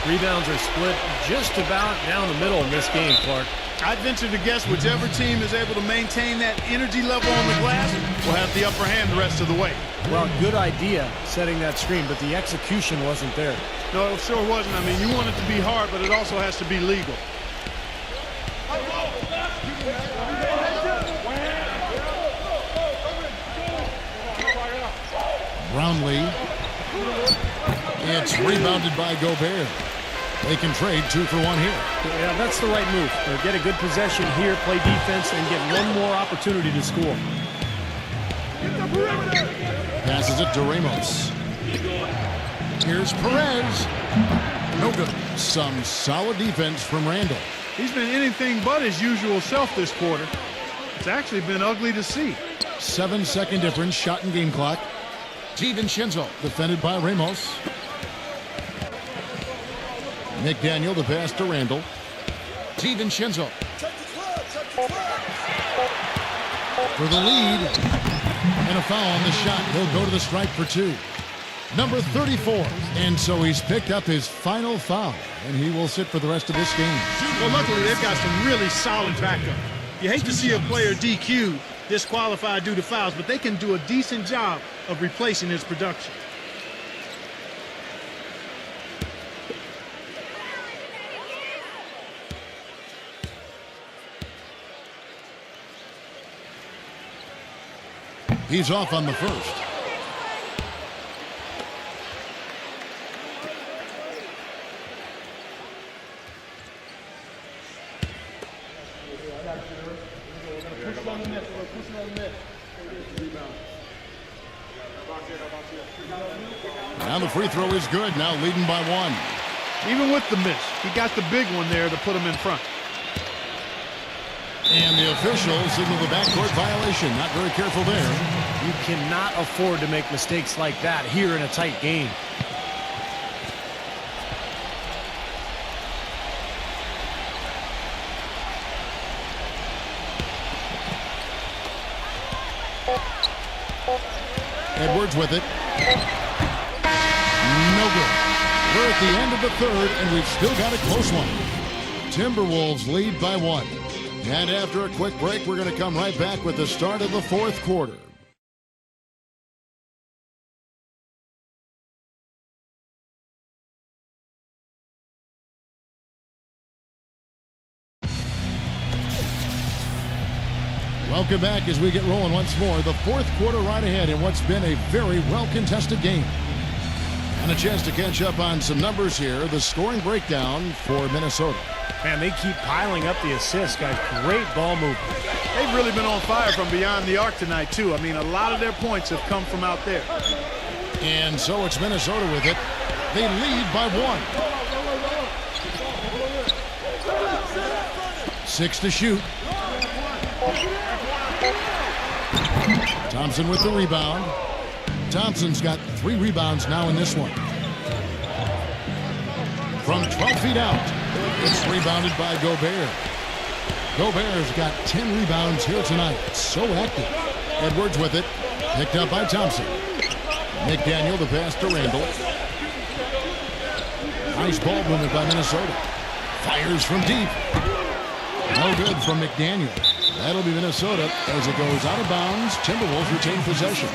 Rebounds are split just about down the middle in this game, Clark. I'd venture to guess whichever team is able to maintain that energy level on the glass will have the upper hand the rest of the way. Well, good idea setting that screen, but the execution wasn't there. No, it sure wasn't. I mean, you want it to be hard, but it also has to be legal. Brownlee. It's rebounded by Gobert. They can trade 2 for 1 here. Yeah, that's the right move. Get a good possession here, play defense, and get one more opportunity to score. Passes it to Ramos. Here's Perez. No good. Some solid defense from Randall. He's been anything but his usual self this quarter. It's actually been ugly to see. 7-second difference, shot and game clock. DiVincenzo, defended by Ramos. McDaniel, the pass to Randall. DiVincenzo. For the lead. And a foul on the shot. He'll go to the stripe for 2. Number 34. And so he's picked up his final foul. And he will sit for the rest of this game. Well, luckily, they've got some really solid backup. You hate to see a player DQ'd, disqualified due to fouls, but they can do a decent job of replacing his production. He's off on the first. Now the free throw is good. Now leading by 1. Even with the miss, he got the big one there to put him in front. And the official signaled the backcourt violation. Not very careful there. You cannot afford to make mistakes like that here in a tight game. Edwards with it. No good. We're at the end of the third, and we've still got a close one. Timberwolves lead by 1. And after a quick break, we're going to come right back with the start of the fourth quarter. Welcome back as we get rolling once more. The fourth quarter right ahead in what's been a very well-contested game. And a chance to catch up on some numbers here. The scoring breakdown for Minnesota. Man, they keep piling up the assists, guys. Great ball movement. They've really been on fire from beyond the arc tonight, too. I mean, a lot of their points have come from out there. And so it's Minnesota with it. They lead by 1. 6 to shoot. Thompson with the rebound. Thompson's got 3 rebounds now in this one. From 12 feet out, it's rebounded by Gobert. Gobert's got 10 rebounds here tonight. So active. Edwards with it. Picked up by Thompson. McDaniel, the pass to Randall. Nice ball movement by Minnesota. Fires from deep. No good from McDaniel. That'll be Minnesota as it goes out of bounds. Timberwolves retain possession.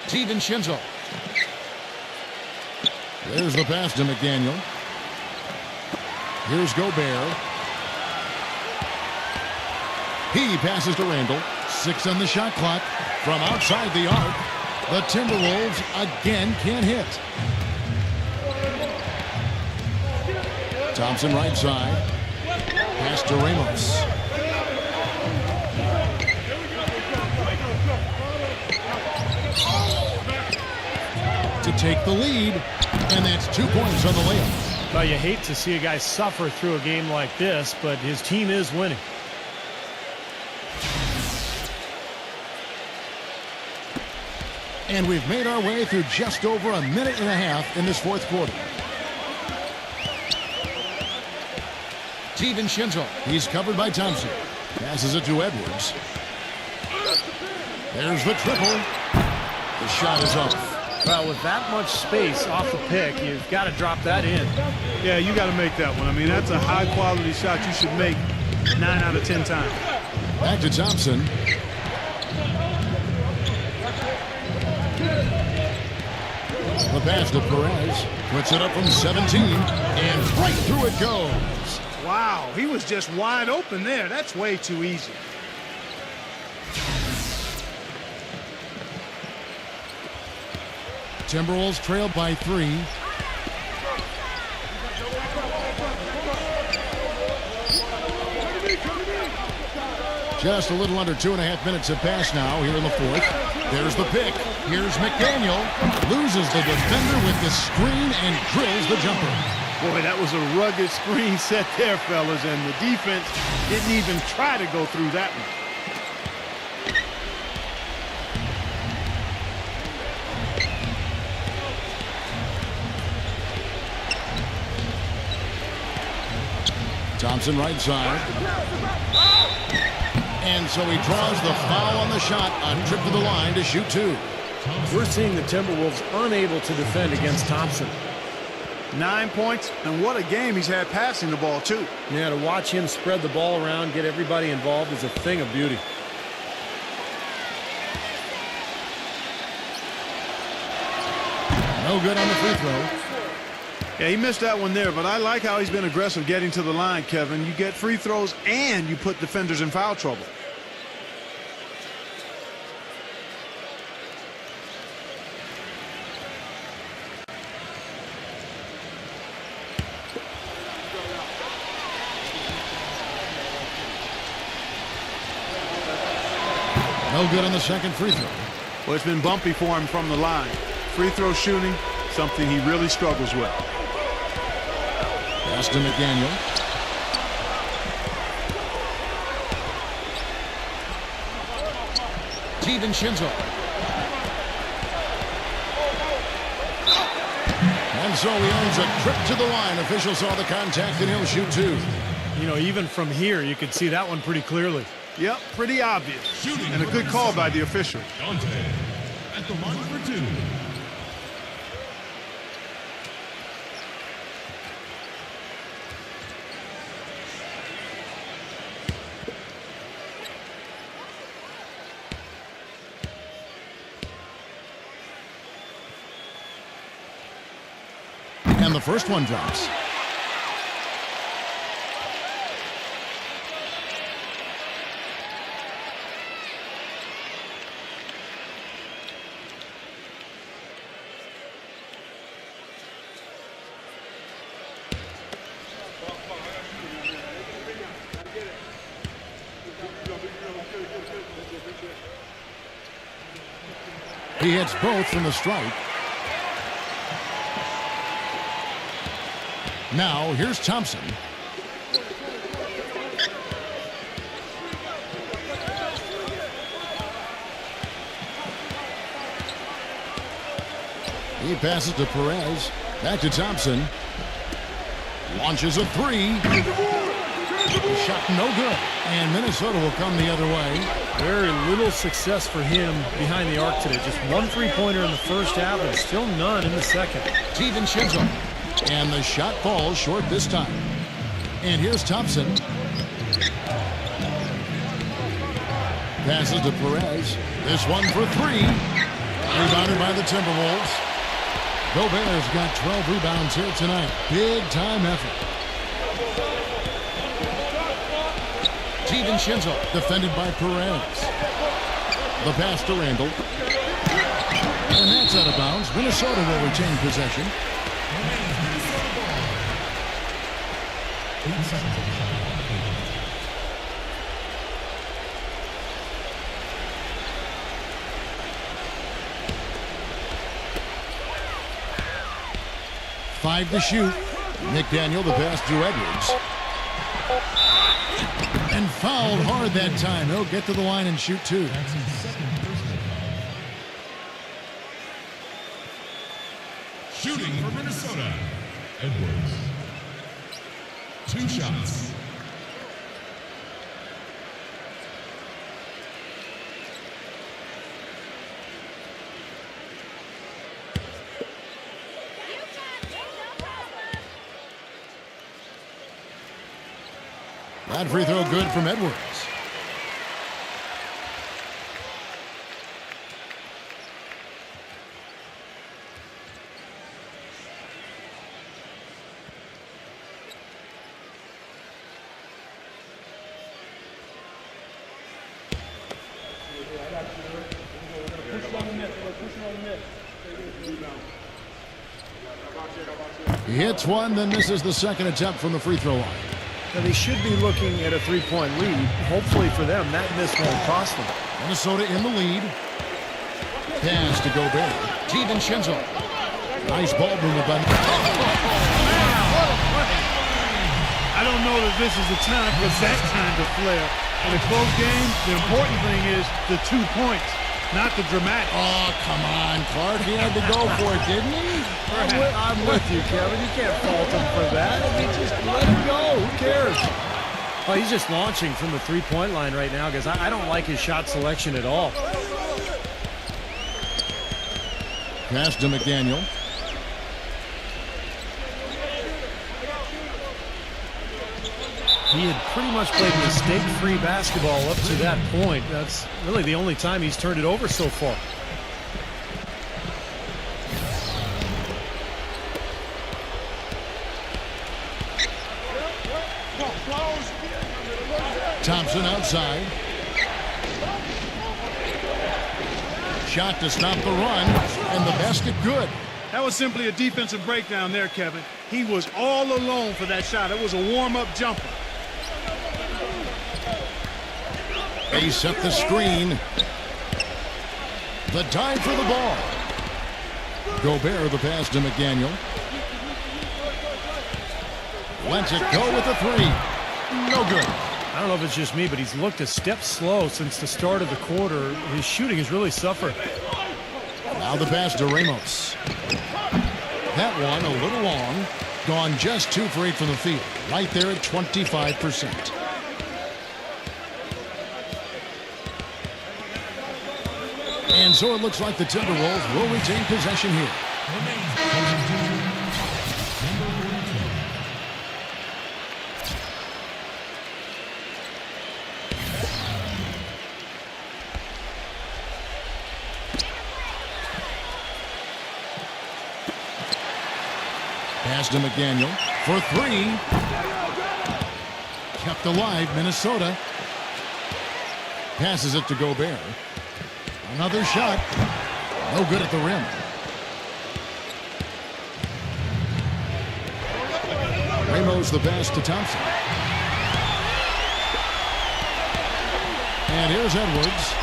DiVincenzo. There's the pass to McDaniel. Here's Gobert. He passes to Randall. 6 on the shot clock. From outside the arc, the Timberwolves again can't hit. Thompson right side. Pass to Ramos. To take the lead, and that's 2 points on the layup. Well, you hate to see a guy suffer through a game like this, but his team is winning. And we've made our way through just over a minute and a half in this fourth quarter. Shinzo. He's covered by Thompson. Passes it to Edwards. There's the triple. The shot is off. Well, with that much space off the pick, you've got to drop that in. Yeah, you got to make that one. I mean, that's a high-quality shot you should make 9 out of 10 times. Back to Thompson. The pass to Perez. Puts it up from 17. And right through it goes. Wow, he was just wide open there. That's way too easy. Timberwolves trail by 3. Just a little under 2.5 minutes have passed now here in the fourth. There's the pick. Here's McDaniel. Loses the defender with the screen and drills the jumper. Boy, that was a rugged screen set there, fellas, and the defense didn't even try to go through that one. Thompson right side. And so he draws the foul on the shot. A trip to the line to shoot 2. We're seeing the Timberwolves unable to defend against Thompson. 9 points, and what a game he's had passing the ball, too. Yeah, to watch him spread the ball around, get everybody involved is a thing of beauty. No good on the free throw. Yeah, he missed that one there, but I like how he's been aggressive getting to the line, Kevin. You get free throws and you put defenders in foul trouble. No good on the second free throw. Well, it's been bumpy for him from the line. Free throw shooting, something he really struggles with. Pass to McDaniel. Shinzo. And so he earns a trip to the line. Official saw the contact and he'll shoot 2. You know, even from here, you could see that one pretty clearly. Yep, pretty obvious. And a good call by the official. Dante at the line for 2. And the first one drops. He hits both from the stripe. Now, here's Thompson. He passes to Perez. Back to Thompson. Launches a 3. Shot no good. And Minnesota will come the other way. Very little success for him behind the arc today. Just 1 3-pointer in the first half and still none in the second. Shinzo. And the shot falls short this time. And here's Thompson. Passes to Perez. This one for 3. Rebounded by the Timberwolves. Gobert's got 12 rebounds here tonight. Big time effort. Shinzo, defended by Perez. The pass to Randall. And that's out of bounds. Minnesota will retain possession. Five to shoot. McDaniel, the pass to Edwards. And fouled hard that time. He'll get to the line and shoot 2. Shooting for Minnesota, Edwards. 2 shots. That free throw good from Edwards. He hits one, then misses the second attempt from the free throw line. Now they should be looking at a three-point lead. Hopefully for them, that miss won't cost them. Minnesota in the lead. Pass to Gobert. DiVincenzo. Nice ball movement by... I don't know that this is the time for that kind of flair. In a close game, the important thing is the 2 points, not the dramatic. Oh, come on, Clark. He had to go for it, didn't he? I'm with you, Kevin. You can't fault him for that. I mean, just let him go. Who cares? Oh, he's just launching from the three-point line right now, guys. I don't like his shot selection at all. Pass to McDaniel. He had pretty much played mistake-free basketball up to that point. That's really the only time he's turned it over so far. Thompson outside. Shot to stop the run, and the basket good. That was simply a defensive breakdown there, Kevin. He was all alone for that shot. It was a warm-up jumper. They set the screen. The dive for the ball. Gobert the pass to McDaniel. Lets it go with the three. No good. I don't know if it's just me, but he's looked a step slow since the start of the quarter. His shooting has really suffered. Now the pass to Ramos. That one a little long. Gone just 2 for 8 from the field. Right there at 25%. And so it looks like the Timberwolves will retain possession here. Pass to McDaniel for 3. Kept alive, Minnesota. Passes it to Gobert. Another shot. No good at the rim. Ramos the pass to Thompson. And here's Edwards.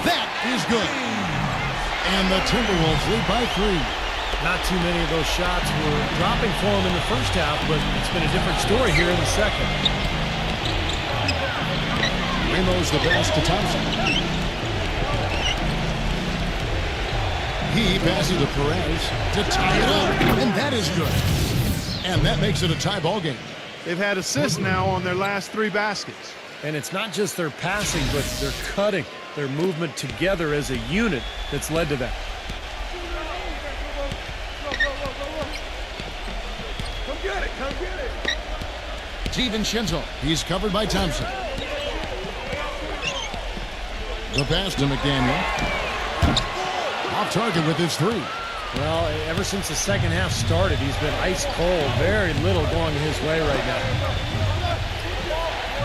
That is good. And the Timberwolves lead by 3. Not too many of those shots were dropping for him in the first half, but it's been a different story here in the second. Ramos the pass to Thompson. He passes to Perez to tie it up, and that is good. And that makes it a tie ball game. They've had assists now on their last 3 baskets. And it's not just their passing, but their cutting, their movement together as a unit that's led to that. Come get it, come get it. DiVincenzo. He's covered by Thompson. The pass to McDaniel. Off target with his 3. Well, ever since the second half started, he's been ice cold. Very little going his way right now.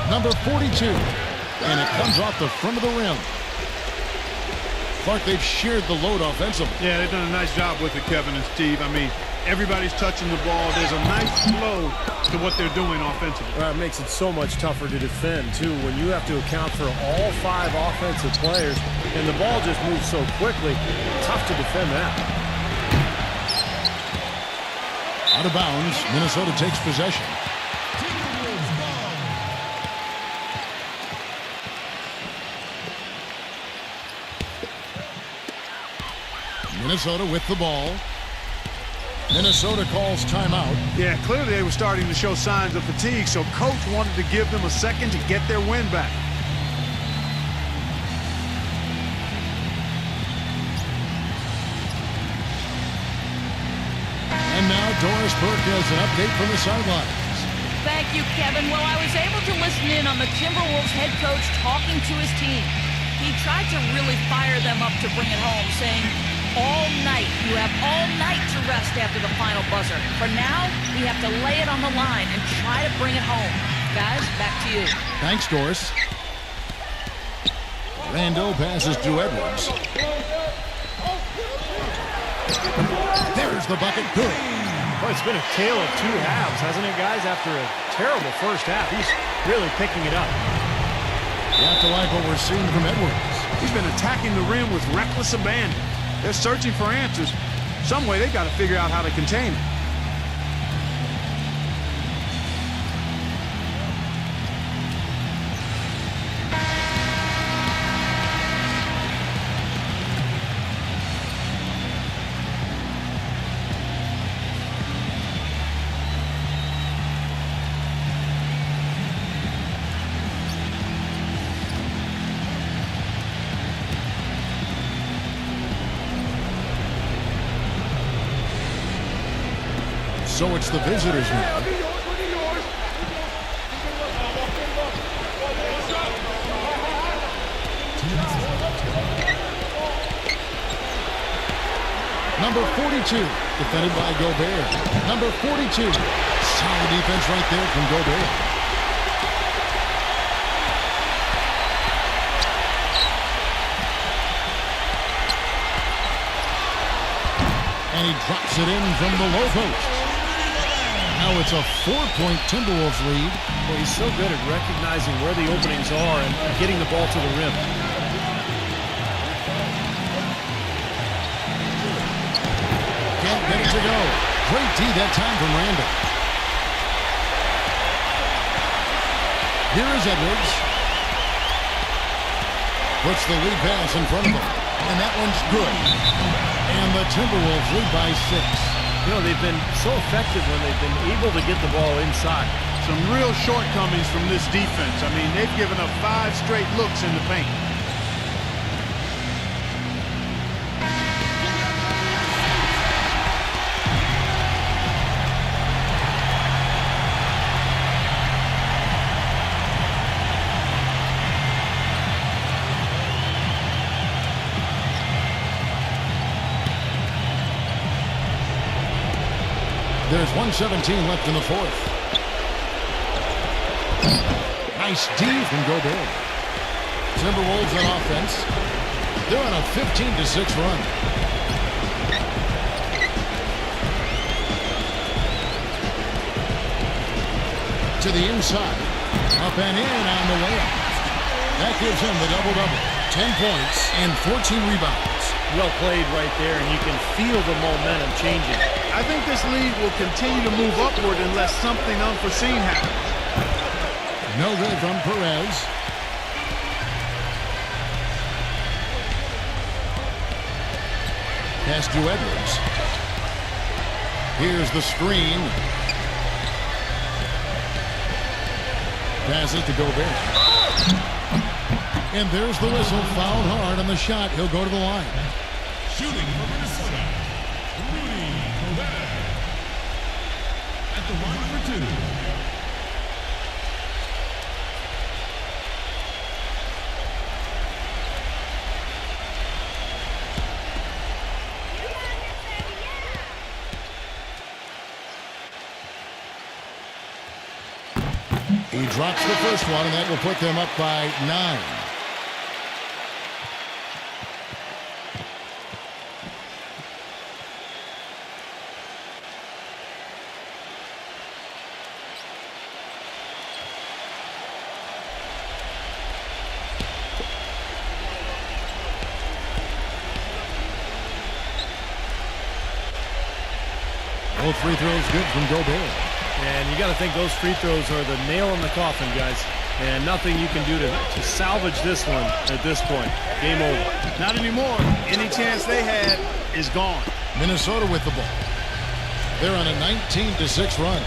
Number 42. And it comes off the front of the rim. Clark, they've shared the load offensively. Yeah, they've done a nice job with it, Kevin and Steve. I mean, everybody's touching the ball. There's a nice flow to what they're doing offensively. Well, it makes it so much tougher to defend, too, when you have to account for all 5 offensive players, and the ball just moves so quickly. Tough to defend that. Out of bounds, Minnesota takes possession. Minnesota with the ball. Minnesota calls timeout. Yeah, clearly they were starting to show signs of fatigue, so coach wanted to give them a second to get their win back. And now Doris Burke has an update from the sidelines. Thank you, Kevin. Well, I was able to listen in on the Timberwolves head coach talking to his team. He tried to really fire them up to bring it home, saying, all night, you have all night to rest after the final buzzer. For now, we have to lay it on the line and try to bring it home. Guys, back to you. Thanks, Doris. Randall passes to Edwards. There's the bucket. Good. Well, it's been a tale of two halves, hasn't it, guys? After a terrible first half, he's really picking it up. You have to like what we're seeing from Edwards. He's been attacking the rim with reckless abandon. They're searching for answers. Some way they've got to figure out how to contain it. So it's the visitors now. Number 42, defended by Gobert. Number 42, solid defense right there from Gobert. And he drops it in from the low post. Now it's a 4-point Timberwolves lead. Well, he's so good at recognizing where the openings are and getting the ball to the rim. Can't get it to go. Great D that time from Randall. Here is Edwards. Puts the lead pass in front of him. And that one's good. And the Timberwolves lead by 6. You know, they've been so effective when they've been able to get the ball inside. Some real shortcomings from this defense. I mean, they've given up 5 straight looks in the paint. There's 1:17 left in the fourth. Nice D from Gobert. Timberwolves on offense. They're on a 15-6 run. To the inside. Up and in on the layup. That gives him the double-double. 10 points and 14 rebounds. Well played right there, and you can feel the momentum changing. I think this lead will continue to move upward unless something unforeseen happens. No good from Perez. Pass to Edwards. Here's the screen. Passes to Gobert. And there's the whistle. Fouled hard on the shot. He'll go to the line. Shooting for Minnesota, Gobert. At the line for 2. He drops the first one, and that will put them up by 9. Both free throws good from Gobert. And you got to think those free throws are the nail in the coffin, guys. And nothing you can do to salvage this one at this point. Game over. Not anymore. Any chance they had is gone. Minnesota with the ball. They're on a 19-6 run.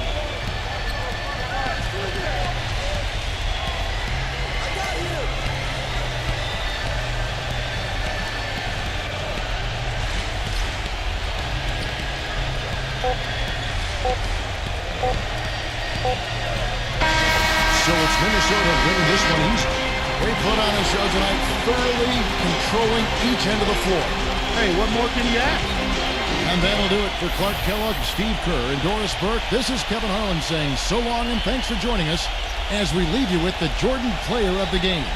20s. They put on a show tonight, thoroughly controlling each end of the floor. Hey, what more can you ask? And that'll do it for Clark Kellogg, Steve Kerr, and Doris Burke. This is Kevin Harlan saying so long and thanks for joining us as we leave you with the Jordan Player of the Game.